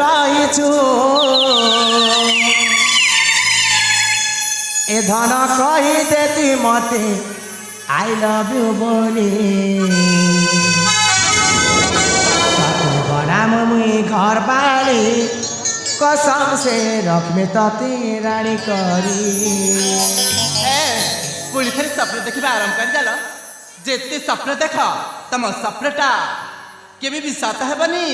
रहीछु ए धन कही देती मते आई लव यू बोली बनाम मुई घर बाली कसम से रखमे तते रानी करी पुणी थे स्वप्न देखा आरंभ कर जाल जेते स्वप्न देख तम स्वप्नटा केबे भी सत हेबनी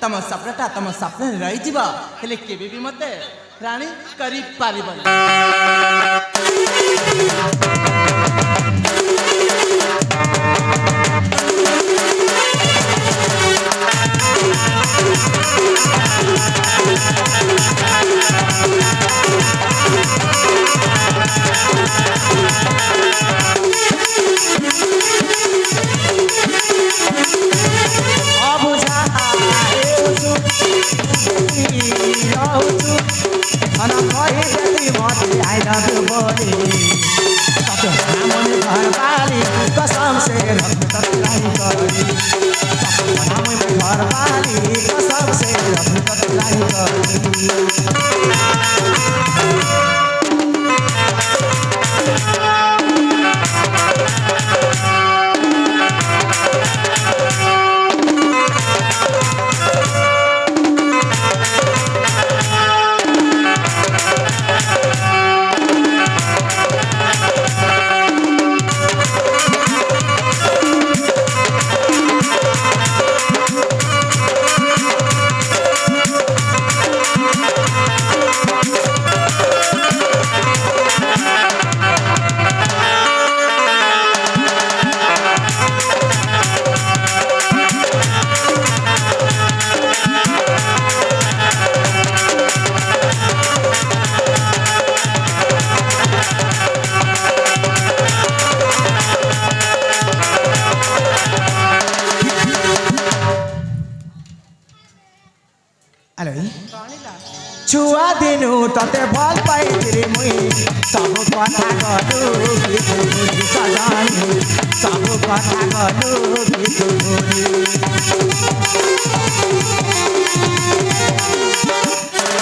तम स्वप्नटा तम स्वप्न रही जीव हेले केबे भी मते रानी करी पारिबनी आई लव यू बोली मन घर वाली कसम से रख तत्लाई करी घर वाली कसम से रख तत्लाई करी छुआ दिनु तते भल पाइथिरी मुई सब कथा गलु सजानी सब कथा गलु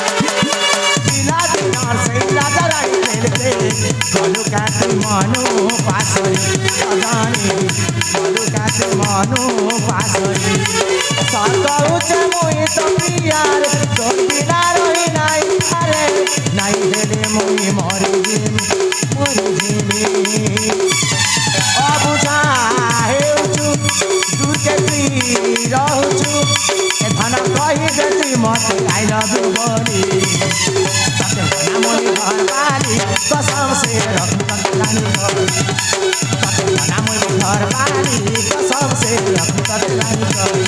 पिला दिनर से राजा राई लेले गलु काती मनु पासरी सजानी गलु काती मनु पासरी सगाउछ मुई तो प्रियार तोर बिना रही नाई अरे नाई देले मुई मरी जिमी अबुझा हेउछु दूर के तुई रहछु ए धन कही देती मते आई लव यू बोली तते ना मोरी घर वाली कसम से रख तत्लाई करी तते ना मोरी घर वाली कसम से रख तत्लाई करी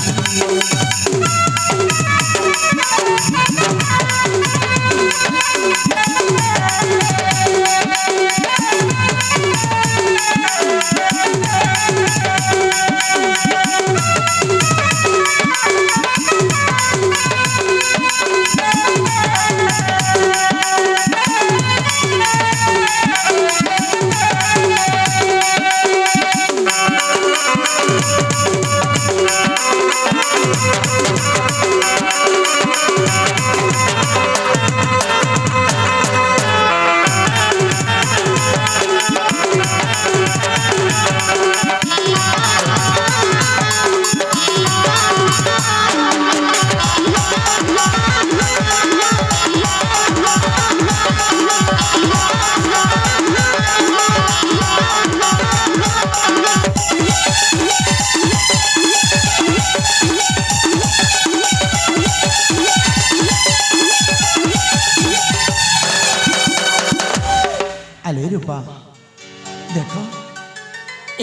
रूपा देख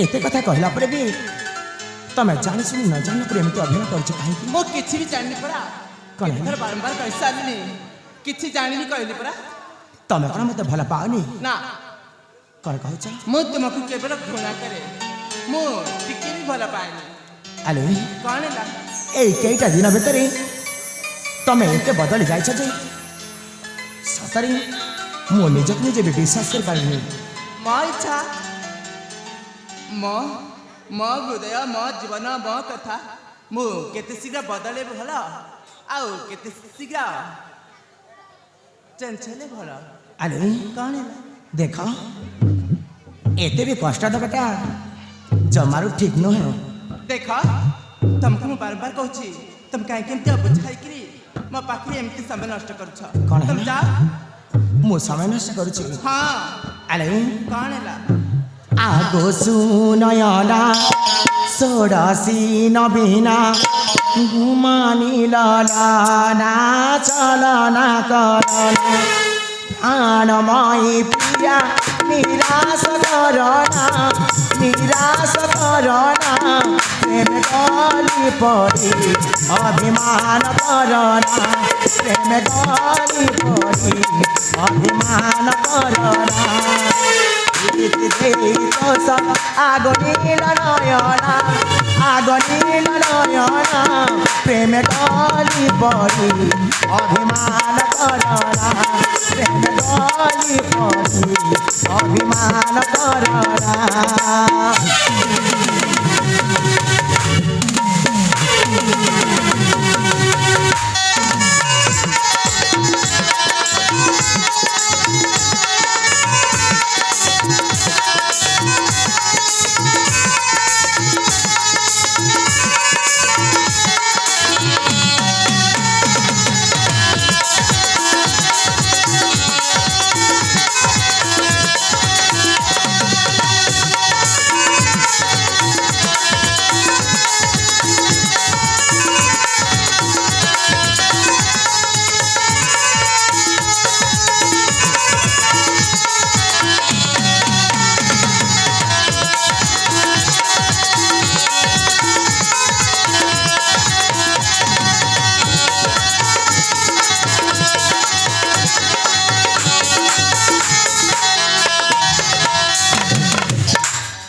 एते कथा कहला परे भी तमे जानि सुनि न जानि पर एमती अभिनय करछ काहे कि मो किछि भी जाननी परा इधर बारंबार कहि सालनी किछि जानिनी कहली परा तमे कोन मते भला पाउनी ना कर कहछ मो तुमको केवल घृणा करे मो टिके भी भला पाएनी आले कोन ला ए केटा दिन भीतरे तमे एते बदली जाइछ जे सतरी मो निजक निजे भी विश्वास कर पारिनी मो इच्छा मो हृदय मो जीवन मो कथा ମୁଁ କେତେ ଶୀଘ୍ର ବଦଳେ ଭଲ ଆଉ କେତେ ଶୀଘ୍ର ଚେଞ୍ଜ ହେଲେ ଭଲ। ଆଲୋ କ'ଣ ହେଲା? ଦେଖ ଏତେ ବି କଷ୍ଟ ଦେବାଟା ଜମାରୁ ଠିକ ନୁହେଁ। ଦେଖ ତମକୁ ମୁଁ ବାରମ୍ବାର କହୁଛି ତମେ କାହିଁକି ଏମିତି ଅବୁଝା ହେଇକିରି ମୋ ପାଖରେ ଏମିତି ସମୟ ନଷ୍ଟ କରୁଛ? କ'ଣ ତମେ ହେଲା? ଯାଅ। ମୁଁ ସମୟ ନଷ୍ଟ କରୁଛି। ହଁ ଆଲୋ କ'ଣ ହେଲା? ଆଗୋ ସୁନୟନା ଷୋଡ଼ଶୀ ନବୀନା ଘୁମାନି ଲଲନା ଚଲନା କରନା ପ୍ରାଣମୟୀ ପ୍ରିୟା ନିରାଶ କରନା ନିରାଶ କରନା ପ୍ରେମ ଗଳି ପଡ଼ି ଅଭିମାନ କରନା ପ୍ରେମ ଗଳି ପଡ଼ି ଅଭିମାନ କରନା আগ নীল নয়না আগ নীল নয়না প্রেমে গলি পড়ি অভিমান করনা প্রেমে গলি পড়ি অভিমান করনা।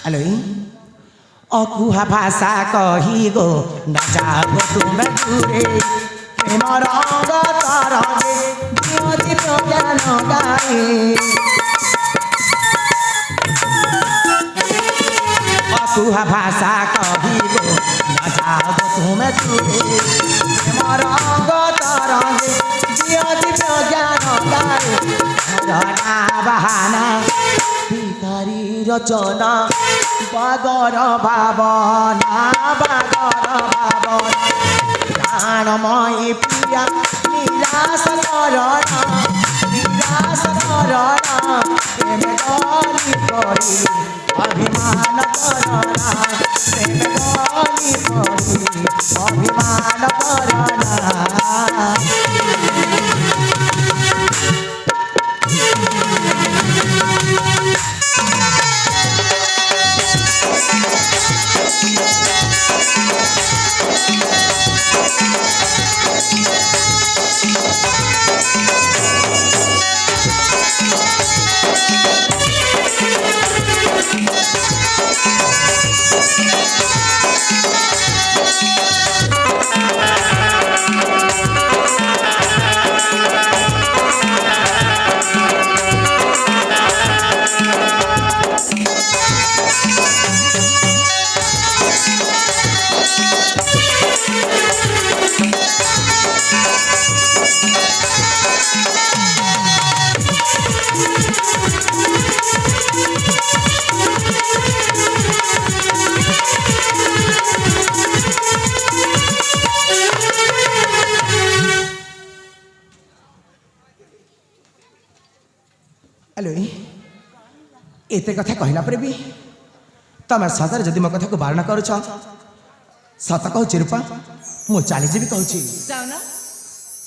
আলো অকুহা ভাষা কহিগো না যাবো তুমি দূরে প্রেম রঙ তরঙ্গে জিয়তি প্রজ্ঞান গায়ে অকুহা ভাষা কহিগো না যাবো তুমি দূরে প্রেম রঙ তরঙ্গে জিয়তি প্রজ্ঞান গায়ে ধরনা বাহানা ভিখারি রচনা বাগর ভাবনা বাগর ভাবনা প্রাণময়ী প্রিয়া নিরাশ করনা নিরাশ করনা প্রেমে গলি পড়ি অভিমান করনা প্রেমে গলি পড়ি অভিমান করনা। আলো এতে কথা কহিলা পরে বি তুমি সতরে যদি মো কথা বারণ করছ সত কହୁଛି রূপা মু চালিଯିବି কହୁଛି ଯାଉ ନା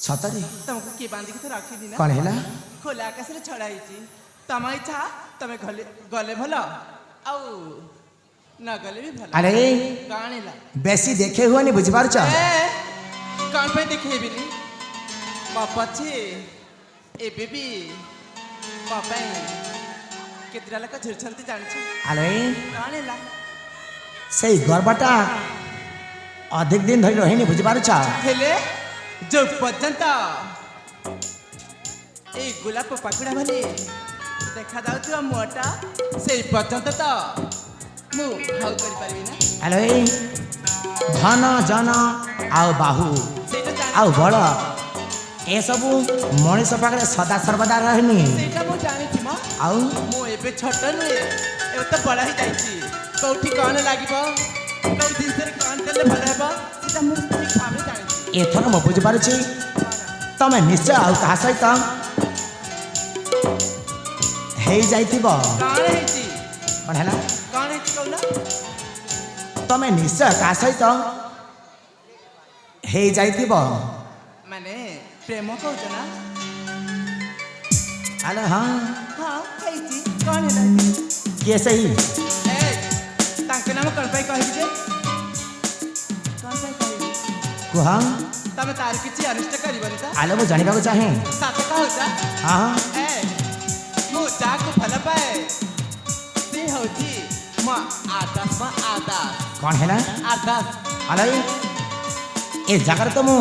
ସତରେ ତମକୁ କିଏ ବାନ୍ଧିକି ତ ରଖିନି ନା? କ'ଣ ହେଲା? ଖୋଲା ଆକାଶରେ ଛଡ଼ା ହେଇଛି। ତମ ଇଚ୍ଛା ତମେ ଗଲେ ଭଲ ଆଉ ନ ଗଲେ ବି ଭଲ। ଆରେ କ'ଣ ହେଲା? ବେଶୀ ଦେଖେ ହୁଏନି ବୁଝିପାରୁଛ? କ'ଣ ପାଇଁ ଦେଖେଇବିନି? ମୋ ପଛେ ଏବେ ବି ମୋ ପାଇଁ କେତେଟା ଲୋକ ଝୁରୁଛନ୍ତି ଜାଣିଛ? ଆରେ କ'ଣ ହେଲା? ସେଇ ଗର୍ବଟା ଅଧିକ ଦିନ ଧରି ରହେନି ବୁଝିପାରୁଛ? ହେଲେ ଯୋଉ ପର୍ଯ୍ୟନ୍ତ ଏଇ ଗୋଲାପ ପାଖୁଡ଼ା ଭଳି ଦେଖାଯାଉଥିବା ମୁହଁଟା ସେଇ ପର୍ଯ୍ୟନ୍ତ ତ ମୁଁ ଭାଉ କରିପାରିବି ନା। ଆଲୋ ଧନ ଜନ ଆଉ ବାହୁ ସେଇଟା ଆଉ ବଳ ଏସବୁ ମଣିଷ ପାଖରେ ସଦା ସର୍ବଦା ରହେନି। ସେଇଟା ମୁଁ ଜାଣିଛି ମ। ଆଉ ମୁଁ ଏବେ ଛୋଟ ନୁହେଁ, ଏବେ ତ ବଡ଼ ହେଇଯାଇଛି। କୋଉଠି କ'ଣ ଲାଗିବ, କୋଉ ଜିନିଷରେ କ'ଣ ଦେଲେ ଭଲ ହେବ, ସେଇଟା ମୁଁ ଠିକ୍ ଭାବରେ ଜାଣିଛି। ଏଥର ମୁଁ ବୁଝିପାରୁଛି ତମେ ନିଶ୍ଚୟ ଆଉ କାହା ସହିତ ହେଇଯାଇଥିବ। କ'ଣ ହେଇଛି, କ'ଣ ହେଲା? କ'ଣ ହେଇଛି କହୁନ? ତମେ ନିଶ୍ଚୟ କାହା ସହିତ ହେଇଯାଇଥିବ। ମାନେ ପ୍ରେମ କହୁଛ ନା? ଆରେ ହଁ, ହଁ ହେଇଛି। କ'ଣ ହେଲା? କିଏ ସେଇ? ଏ ତାଙ୍କ ନାମ କ'ଣ ପାଇଁ କହିବି ଯେ? କ'ଣ ପାଇଁ କହିବି? କୁହ। ତମେ ତାର କିଛି ଅନିଷ୍ଟ କରିବନି ତ? ଆଲୋ ମୁଁ ଜାଣିବାକୁ ଚାହେଁ। ସତ କହୁଛ? ହଁ ଏ ମୁଁ ଯାହାକୁ ଭଲ ପାଏ ସେ ହେଉଛି ମୋ ଆଦାସ, ମୋ ଆଦାସ। କ'ଣ ହେଲା? ଆଦାସ। ଆଲୋ ଏ ଜାଗାରେ ତ ମୁଁ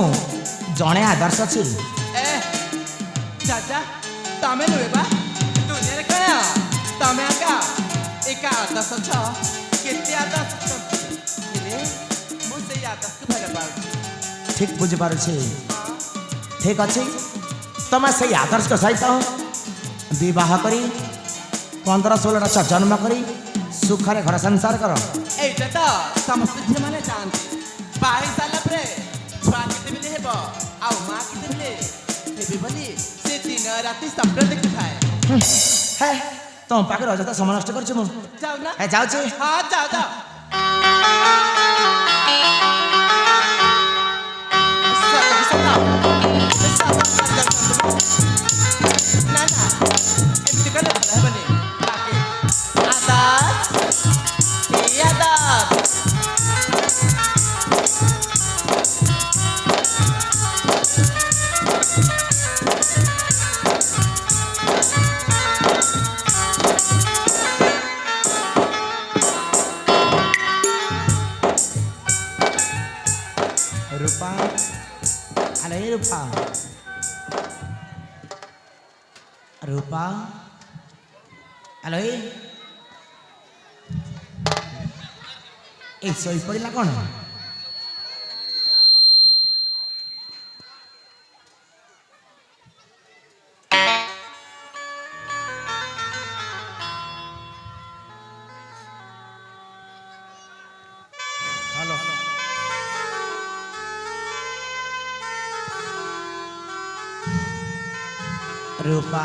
ଜଣେ ଆଦର୍ଶ ଅଛି। ଏ ଚାଚା ତମେ ନୁହେଁ ବା, ଦୁନିଆରେ କ'ଣ ତମେ ଆକା ଏକା ଆଦାସ ଅଛ। କେତେ ଆଦାସ ହେଲେ ମୁଁ ସେଇ ଆଦାସକୁ ଭଲ ପାଉଛି। ଠିକ୍ ବୁଝିପାରୁଛି। ଠିକ୍ ଅଛି, ତମେ ସେଇ ଆଦର୍ଶ ସହିତ ବିବାହ କରି 15-16 ଛୁଆ ଜନ୍ମ କରି ସୁଖରେ ଘର ସଂସାର କର। এইটা তো ସମସ୍ତ ଝିଅମାନେ ଚାହାନ୍ତି। ବାହା ହେଇ ସାରିଲା ପରେ ଛୁଆ କେତେବେଳେ ହେବ ଆଉ ମା କେତେବେଳେ ହେବେ ବୋଲି ସେ ଦିନ ରାତି ସ୍ୱପ୍ନ ଦେଖୁଥାଏ। ହେ ତମ ପାଖରେ ଅଯଥା ସମୟ ନଷ୍ଟ କରୁଛି ମୁଁ। ଯାଉ ନା? ଯାଉଛି। ହଁ ଯାଅ ଯାଅ। ନା ନା ଏମିତି କଲେ ଭଲ ହେବନି। ତାକେ ଆଦାତ ଏ ଆଦାତ। রূপা আরে রূপা রূপা আলো এই শୋଇ ପଡ଼ିଲା କ'ଣ? হ্যালো রূপা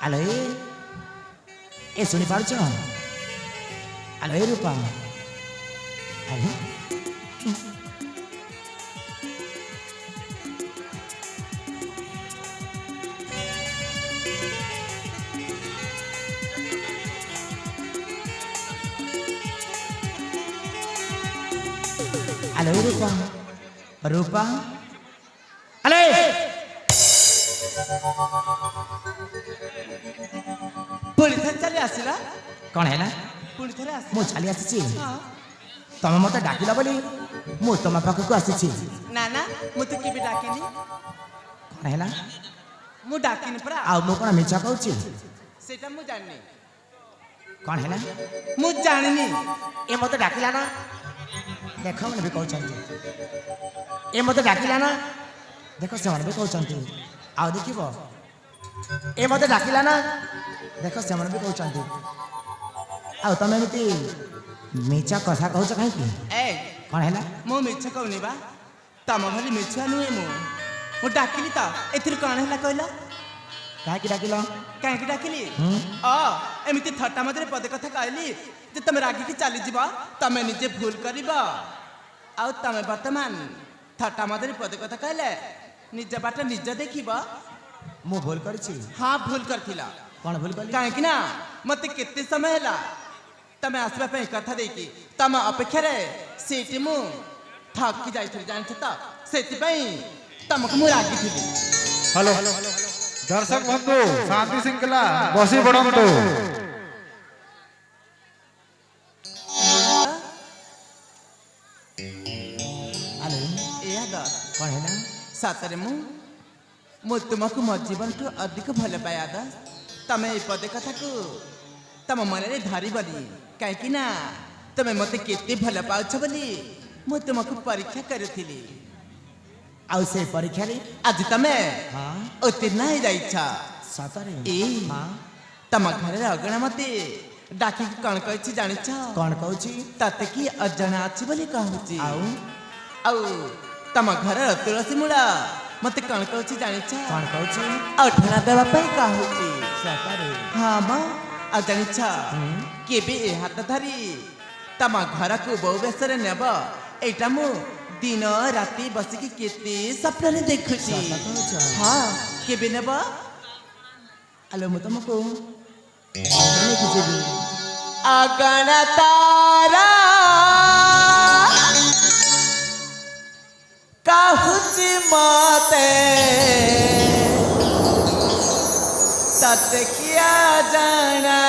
আলো এ শুনি পারছ? আলো রূপা আলো আলো রূপা রূপা আলো ପୁଣି ଥରେ ଚାଲି ଆସିଲା। କ'ଣ ହେଲା? ପୁଣି ଥରେ ଆସିଲା। ମୁଁ ଚାଲି ଆସିଛି। ହଁ। ତମେ ମତେ ଡାକିଲ ବୋଲି ମୁଁ ତମ ପାଖକୁ ଆସିଛି। ନା ନା ମୁଁ ତ କେବେ ଡାକିନି। କ'ଣ ହେଲା? ମୁଁ ଡାକିନି ପରା। ଆଉ ମୁଁ କ'ଣ ମିଛ କହୁଛି? ସେଇଟା ମୁଁ ଜାଣିନି। କ'ଣ ହେଲା? ମୁଁ ଜାଣିନି। ଏ ମତେ ଡାକିଲା ନା? ଦେଖ ମାନେ ବି କହୁଛନ୍ତି ଏ ମତେ ଡାକିଲା ନା? ଦେଖ ସେମାନେ ବି କହୁଛନ୍ତି। ଆଉ ଦେଖିବ ଏ ମତେ ଡାକିଲା ନା? ଦେଖ ସେମାନେ ବି କହୁଛନ୍ତି। ଆଉ ତମେ ଏମିତି ମିଛ କଥା କହୁଛ କାହିଁକି? ଏ କ'ଣ ହେଲା? ମୁଁ ମିଛ କହୁନି ବା। ତମ ଭଳି ମିଛୁଆ ନୁହେଁ ମୁଁ। ମୁଁ ଡାକିଲି ତ। ଏଥିରେ କ'ଣ ହେଲା କହିଲ? କାହିଁକି ଡାକିଲ? କାହିଁକି ଡାକିଲି? ଏମିତି ଥଟ୍ଟା ମଧ୍ୟରେ ପଦେ କଥା କହିଲି ଯେ ତମେ ରାଗିକି ଚାଲିଯିବ। ତମେ ନିଜେ ଭୁଲ କରିବ। ଆଉ ତମେ ବର୍ତ୍ତମାନ ଥଟ୍ଟା ମଧ୍ୟରେ ପଦେ କଥା କହିଲେ ନିଜ ବାଟ ନିଜ ଦେଖିବ। ମୁଁ ଭୁଲ କରିଛି? ହଁ ଭୁଲ କରିଥିଲ। କ'ଣ ଭୁଲ କଲି? କାହିଁକି ନା ମତେ କେତେ ସମୟ ହେଲା ତମେ ଆସିବା ପାଇଁ କଥା ଦେଇକି ତମ ଅପେକ୍ଷାରେ ସେଇଠି ମୁଁ ଥକି ଯାଇଥିଲି ଜାଣିଛ ତ। ସେଥିପାଇଁ ତମକୁ ମୁଁ ରାଗିଥିଲି। হ্যালো দর্শক বন্ধু শান্তি শৃঙ্খলা বসি পড়ন্তু। ଆଲୋ ଏଇଆ ତ କ'ଣ ହେଲା? ସତରେ ମୁଁ ତୁମକୁ ମୋ ଜୀବନଠୁ ଅଧିକ ଭଲ ପାଏ ଆଦର୍ଶ। ତମେ ଏଇ ପଦେ କଥାକୁ ତମ ମନରେ ଧରିବନି। କାହିଁକି ନା ତମେ ମତେ କେତେ ଭଲ ପାଉଛ ବୋଲି ମୁଁ ତୁମକୁ ପରୀକ୍ଷା କରିଥିଲି ଆଉ ସେ ପରୀକ୍ଷାରେ ଆଜି ତମେ ହଁ ଉତ୍ତୀର୍ଣ୍ଣ ହେଇଯାଇଛ ସତରେ ଏ ହଁ ତମ ଘରେ ଅଗଣା ମତେ ଡାକିକି କଣ କହିଛି ଜାଣିଛ କଣ କହୁଛି ତତେ କି ଅଜଣା ଅଛି ବୋଲି କହୁଛି ଆଉ ଆଉ ତମ ଘରର ତୁଳସୀ ମୂଳ ମତେ କଣ କହୁଛି ଜାଣିଛ କଣ କହୁଛି ଅଠଣା ଦେବା ପାଇଁ କହୁଛି ସତରେ ହଁ ମ ଆଉ ଜାଣିଛ କେବେ ଏ ହାତ ଧରି ତମ ଘରକୁ ବୋଉ ବେଶରେ ନେବ ଏଇଟା ମୁଁ ଦିନ ରାତି ବସିକି କେତେ ସ୍ୱପ୍ନରେ ଦେଖୁଛି ସତ କହୁଛ? ହଁ କେବେ ନେବ ଆଲୋ ମୁଁ ତମକୁ ନେଇକି ଯିବି ଅଗଣା ତାରା କହୁଛି ମତେ ତତେ କିଆ ଜାଣା